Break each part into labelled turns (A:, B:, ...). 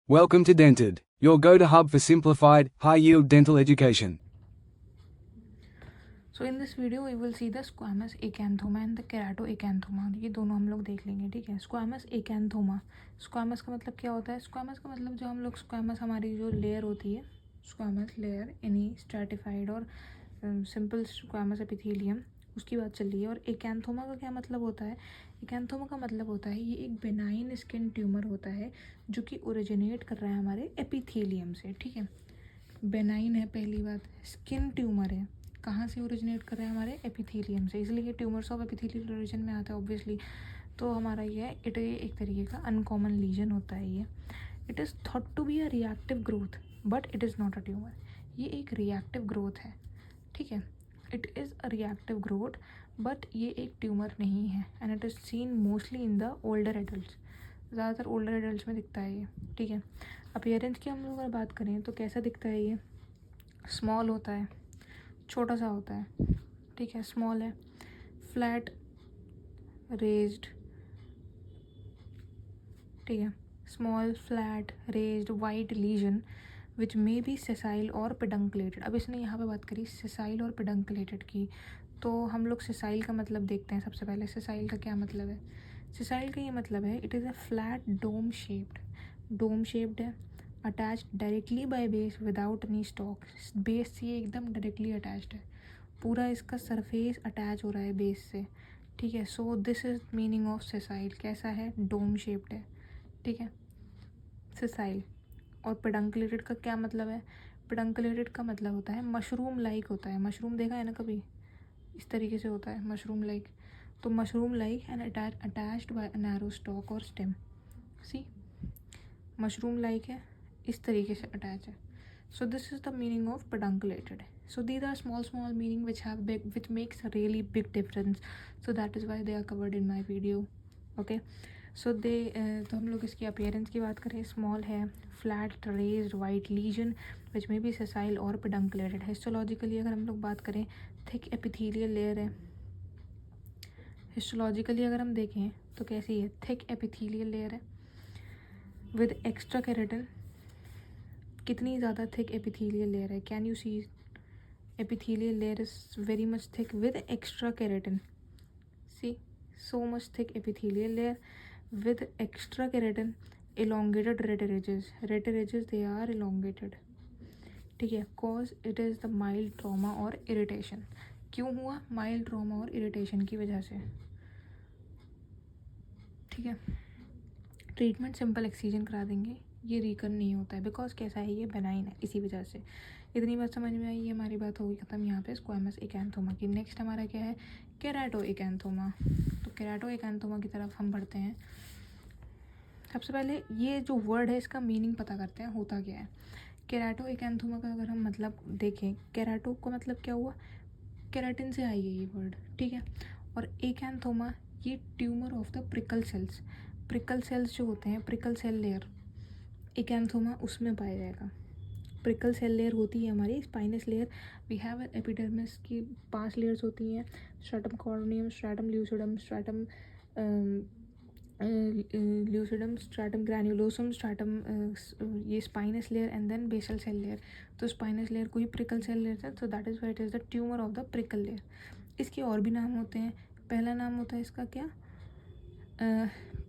A: Welcome to Dented, your go-to hub for simplified, high-yield dental education.
B: So in this video we will see the squamous acanthoma and the keratoacanthoma. ये दोनों हम लोग देख लेंगे, ठीक है। स्क्वामस एकेंथोमा, स्क्वामस का मतलब क्या होता है? स्क्वामस का मतलब जो हम लोग स्क्वामस हमारी जो लेयर होती है, स्क्वामस लेयर एनी स्ट्रैटिफाइड और सिंपल स्क्वामस एपिथेलियम, उसकी बात चल रही है। और एकेंथोमा का क्या मतलब होता है? एकेंथोमा का मतलब होता है ये एक बेनाइन स्किन ट्यूमर होता है जो कि ओरिजिनेट कर रहा है हमारे एपिथेलियम से, ठीक है। बेनाइन है, पहली बात, स्किन ट्यूमर है, कहाँ से ओरिजिनेट कर रहा है? हमारे एपिथेलियम से, इसलिए ये ट्यूमर्स ऑफ एपिथेलियल ओरिजिन में आता है ऑब्वियसली। तो हमारा ये इट एक तरीके का अनकॉमन लीजन होता है ये। It is thought to be a reactive growth but it is not a tumour. ये एक रिएक्टिव ग्रोथ है, ठीक है। It is a reactive growth but ये एक ट्यूमर नहीं है and it is seen mostly in the older adult. ज़्यादातर ओल्डर एडल्ट में दिखता है ये, ठीक है। अपीयरेंस की हम लोग अगर बात करें तो कैसा दिखता है ये? स्मॉल होता है, छोटा सा होता है, ठीक है, स्मॉल है, फ्लैट रेज्ड, ठीक है, small flat raised white lesion which may be sessile और पेडंकुलेटेड। अब इसने यहाँ पे बात करी सेसाइल और पेडंकुलेटेड की, तो हम लोग सेसाइल का मतलब देखते हैं सबसे पहले। सेसाइल का क्या मतलब है? सेसाइल का ये मतलब है it is a flat dome shaped है, attached directly by base without any stalk. Base से ये एकदम डायरेक्टली अटैच्ड है, पूरा इसका सरफेस अटैच हो रहा है बेस से, ठीक है। So this is meaning of sessile. कैसा है? डोम शेप्ड है, ठीक है, सेसाइल। और पेडंकुलेटेड का क्या मतलब है? पेडंकुलेटेड का मतलब होता है मशरूम लाइक होता है। मशरूम देखा है ना कभी? इस तरीके से होता है मशरूम लाइक। तो mushroom like and attached bye a narrow stock और स्टेम। सी, मशरूम लाइक है, इस तरीके से अटैच है। So this is the meaning of pedunculated. So these are small meaning which makes a really big difference. So that is why they are covered in my video. Okay. So they तो हम लोग इसकी appearance की बात करें, small है, flat raised white lesion which may be sessile और pedunculated. Histologically अगर हम लोग बात करें, thick epithelial layer है। Histologically अगर हम देखें तो कैसी है? thick epithelial layer है with extra keratin। कितनी ज़्यादा थिक एपिथेलियल लेयर है? Can you see? epithelial layer is very much thick with extra keratin. See, so much thick epithelial layer with extra keratin, elongated rete ridges they are elongated, ठीक है। cause it is the mild trauma और irritation। क्यों हुआ? mild trauma और irritation की वजह से, ठीक है। ट्रीटमेंट सिंपल एक्सीजन करा देंगे, ये रिकन नहीं होता है बिकॉज कैसा है, ये बेनाइन है, इसी वजह से। इतनी बात समझ में आई? ये हमारी बात होगी ख़त्म यहाँ पे स्क्वामस एकेंथोमा की। नेक्स्ट हमारा क्या है? केराटो एकेंथोमा। तो केराटो एकेंथोमा की तरफ हम बढ़ते हैं। सबसे पहले ये जो वर्ड है इसका मीनिंग पता करते हैं, होता क्या है। केराटो एकेंथोमा का अगर हम मतलब देखें, केराटो का मतलब क्या हुआ? केराटिन से आई है ये वर्ड, ठीक है। और एकेंथोमा ये tumour of the prickle cells. Prickle cells जो होते हैं, प्रिकल सेल लेयर, एकेंथोमा उसमें पाया जाएगा। प्रिकल सेल लेयर होती है हमारी spinous layer. We have epidermis की 5 लेयर्स होती हैं, stratum corneum, stratum lucidum, stratum lucidum, stratum granulosum, stratum ये spinous layer and then basal cell layer. तो स्पाइनस लेयर को ही प्रिकल सेल लेयर है, so that is why it is the tumour of the prickle layer. इसके और भी नाम होते हैं। पहला नाम होता है इसका क्या?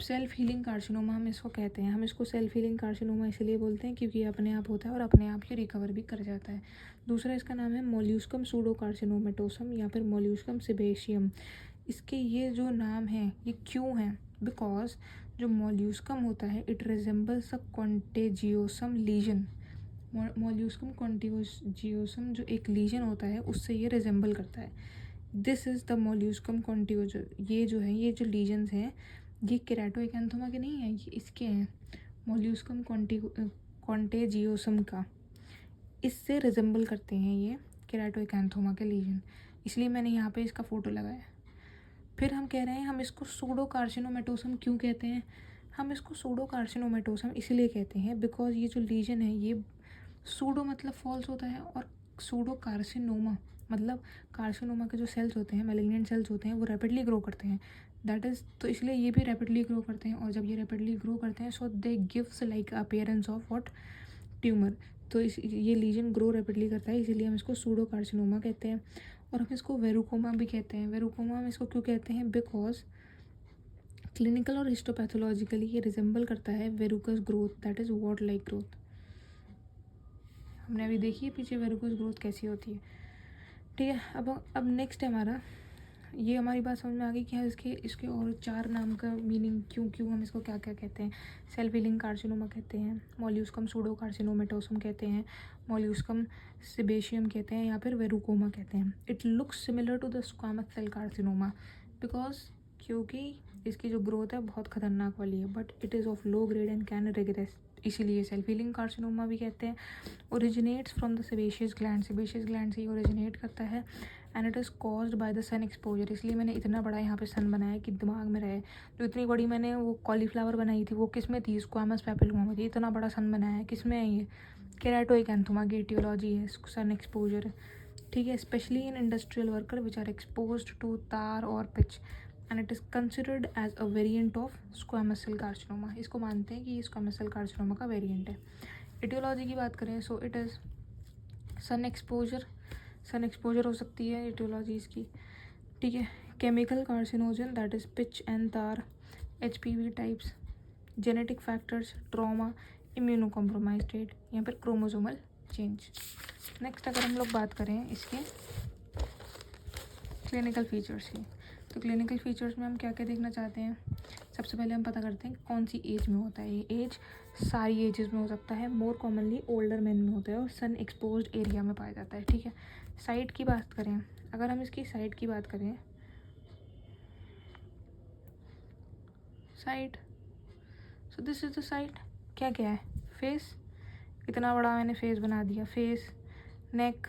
B: सेल्फ हीलिंग कार्सिनोमा हम इसको कहते हैं। हम इसको सेल्फ हीलिंग कार्सिनोमा इसलिए बोलते हैं क्योंकि ये अपने आप होता है और अपने आप ही रिकवर भी कर जाता है। दूसरा इसका नाम है मोल्यूस्कम सूडो कार्सिनोमेटोसम या फिर मोल्यूस्कम सिबेशियम। इसके ये जो नाम हैं ये क्यों हैं? बिकॉज जो मोल्यूस्कम होता है इट रिजेंबल्स अ कॉन्टेजियोसम लीजन। मोल्यूस्कम कॉन्टेजियोसम जो एक लीजन होता है उससे ये रिजेंबल करता है। This is the molluscum contagiosum. ये जो है, ये जो लीजन्स हैं ये केराटो एकेंथोमा के नहीं हैं, ये इसके हैं, मोल्यूस्कम कॉन्टेजियोसम का। इससे रिजेंबल करते हैं ये केराटो एकेंथोमा के लीजन, इसलिए मैंने यहाँ पे इसका फ़ोटो लगाया। फिर हम कह रहे हैं हम इसको सूडो कार्सिनोमेटोसम क्यों कहते हैं? हम इसको सूडो कार्सिनोमेटोसम इसलिए कहते हैं बिकॉज ये जो लीजन है ये सूडो मतलब फॉल्स होता है और सूडो कार्सिनोमा मतलब कार्सिनोमा के जो सेल्स होते हैं, मैलिग्नेंट सेल्स होते हैं, वो रैपिडली ग्रो करते हैं। दैट इज़, तो इसलिए ये भी रैपिडली ग्रो करते हैं, और जब ये रैपिडली ग्रो करते हैं so they gives like appearance of what, tumour. तो इस ये लीजन ग्रो रैपिडली करता है, इसीलिए हम इसको सूडो कार्सिनोमा कहते हैं। और हम इसको वेरुकोमा भी कहते हैं। वेरुकोमा हम इसको क्यों कहते हैं, बिकॉज क्लिनिकल और हिस्टोपैथोलॉजिकली ये रिजेंबल करता है verrucous growth, that is what like growth. हमने अभी देखी है पीछे वेरुकस ग्रोथ कैसी होती है, ठीक है। अब नेक्स्ट है हमारा, ये हमारी बात समझ में आ गई कि हाँ इसके और 4 नाम का मीनिंग क्यों हम इसको क्या क्या कहते हैं। सेल्फ हीलिंग कार्सिनोमा कहते हैं, मॉल्यूस्कम सूडो कार्सिनोमेटोसम कहते हैं, मॉल्यूस्कम सेबेशियम कहते हैं, या फिर वेरुकोमा कहते हैं। It looks similar to the squamous cell carcinoma because, क्योंकि इसकी जो ग्रोथ है बहुत खतरनाक वाली है, but it is of low grade and can regress, इसीलिए सेल्फ हीलिंग कार्सिनोमा भी कहते हैं। Originates from the sebaceous gland से ही ओरिजिनेट करता है, and it is caused by the sun exposure. इसलिए मैंने इतना बड़ा यहाँ पे सन बनाया कि दिमाग में रहे। जो इतनी बड़ी मैंने वो कॉलीफ्लावर बनाई थी वो किस में थी, स्क्वामस पेपिलोमा में थी। इतना बड़ा सन बनाया है, किस में है ये, केराटोइकैंथोमा की etiology है सन एक्सपोजर, ठीक है। Specially in industrial worker which are exposed to tar और pitch, and it is considered as a variant of squamous cell carcinoma. इसको मानते हैं कि ये स्क्वामस सेल कार्सिनोमा का वेरिएंट है। एटियोलॉजी की बात करें so it is sun exposure हो सकती है एटियोलॉजी इसकी, ठीक है। Chemical carcinogen that is pitch and tar, HPV types, genetic factors, trauma, immuno compromise state, या फिर क्रोमोसोमल चेंज। नेक्स्ट अगर हम लोग बात करें इसके क्लिनिकल फीचर्स की, तो क्लिनिकल फीचर्स में हम क्या क्या देखना चाहते हैं। सबसे पहले हम पता करते हैं कौन सी एज में होता है। ये एज सारी एजेस में हो सकता है, मोर कॉमनली ओल्डर मैन में होता है, और सन एक्सपोज्ड एरिया में पाया जाता है, ठीक है। साइट की बात करें, अगर हम इसकी साइट की बात करें, site, so this is the site. क्या क्या है, फेस, इतना बड़ा मैंने फेस बना दिया, फेस, नेक,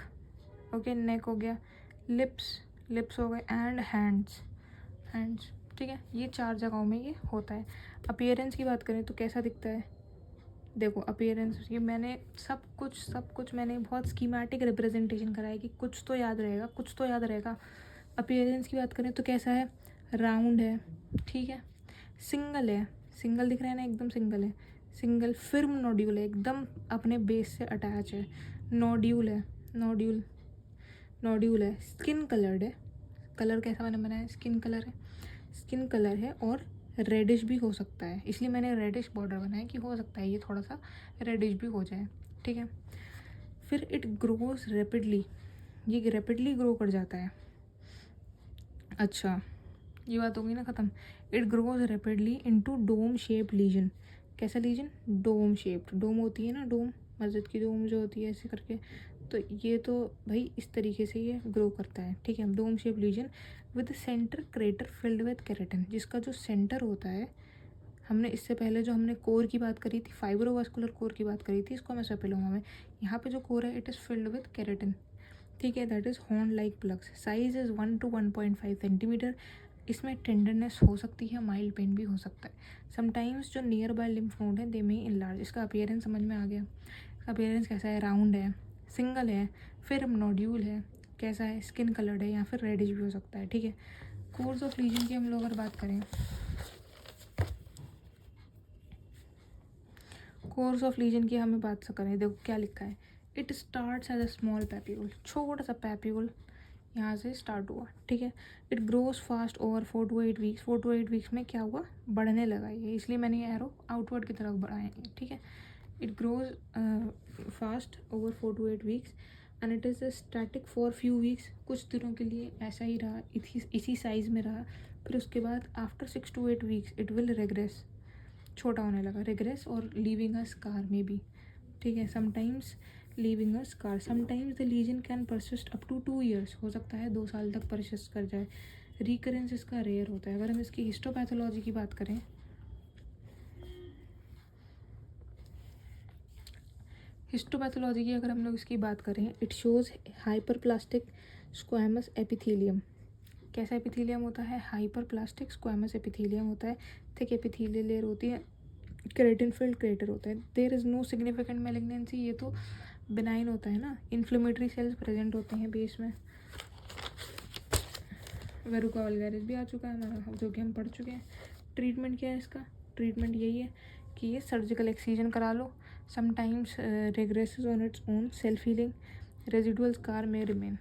B: ओके नेक हो गया, लिप्स हो गए, एंड हैंड्स, ठीक है। ये 4 जगहों में ये होता है। अपीयरेंस की बात करें तो कैसा दिखता है, देखो अपीयरेंस, ये मैंने सब कुछ मैंने बहुत स्कीमेटिक रिप्रेजेंटेशन करा है कि कुछ तो याद रहेगा। अपीयरेंस की बात करें तो कैसा है, राउंड है, ठीक है। सिंगल दिख रहा है ना, एकदम सिंगल। फिर्म नोड्यूल है, एकदम अपने बेस से अटैच है। नोड्यूल है। स्किन कलर्ड है, कलर कैसा मैंने बनाया है, स्किन कलर है, और रेडिश भी हो सकता है, इसलिए मैंने रेडिश बॉर्डर बनाया कि हो सकता है ये थोड़ा सा रेडिश भी हो जाए, ठीक है। फिर इट ग्रोज रैपिडली, ये रैपिडली ग्रो कर जाता है। अच्छा, ये बात होगी ना ख़त्म। It grows rapidly into dome shaped lesion. कैसा लीजन, डोम शेप्ड, डोम होती है ना, डोम मस्जिद की डोम जो होती है ऐसे करके, तो ये तो भाई इस तरीके से ये ग्रो करता है, ठीक है। Dome shape lesion with centre crater filled with keratin, जिसका जो सेंटर होता है, हमने इससे पहले जो हमने कोर की बात करी थी, फाइब्रोवास्कुलर कोर की बात करी थी, इसको मैं सेपिलोमा में, यहाँ पे जो कोर है it is filled with keratin, ठीक है। That is horn like plugs, size is 1 to 1.5 centimetre. इसमें टेंडरनेस हो सकती है, माइल्ड पेन भी हो सकता है। समटाइम्स जो नियर बाय लिम्फ नोड है दे में इनलार्ज। इसका अपीयरेंस समझ में आ गया, इसका अपीयरेंस कैसा है, राउंड है, सिंगल है, फिर नोड्यूल है, कैसा है, स्किन कलर्ड है, या फिर रेडिश भी हो सकता है, ठीक है। कोर्स ऑफ लीजन की हम लोग अगर बात करें, कोर्स ऑफ लीजन की हमें बात करें, देखो क्या लिखा है, it starts as a small papule, छोटा सा पैप्यूल यहाँ से स्टार्ट हुआ, ठीक है। It grows fast over 4 to 8 weeks, 4 to 8 weeks में क्या हुआ, बढ़ने लगा ये, इसलिए मैंने ये एरो आउटवर्ड की तरफ बढ़ाए, ठीक है। It grows fast over 4 to 8 weeks, and it is static for few weeks, कुछ दिनों के लिए ऐसा ही रहा, इसी साइज़ में रहा। फिर उसके बाद after 6 to 8 weeks it will regress, छोटा होने लगा, रेग्रेस और लीविंग अ स्कार में भी, ठीक है। Sometimes leaving a scar, sometimes the lesion can persist up to 2 years, हो सकता है 2 साल तक परसिस्ट कर जाए। रिकरेंस इसका रेयर होता है। अगर हम इसकी हिस्टोपैथोलॉजी की बात करें, हिस्टोपैथोलॉजी की अगर हम लोग इसकी बात करें, it shows hyperplastic squamous epithelium. कैसा एपिथीलियम होता है, हाइपरप्लास्टिक स्क्वैमस एपिथीलियम होता है, थिक एपिथीलियल लेयर होती है, केराटिन फिल्ड क्रेटर होता है। There is no significant malignancy, ये तो बिनाइन होता है ना, इन्फ्लेमेटरी सेल्स प्रेजेंट होते हैं बेस में। वेरुका वल्गैरिस भी आ चुका है हमारा, जो कि हम पढ़ चुके हैं। ट्रीटमेंट क्या है इसका? ट्रीटमेंट यही है कि ये सर्जिकल एक्सीजन करा लो, sometimes regresses on its own, self healing, residual scar में रिमेन।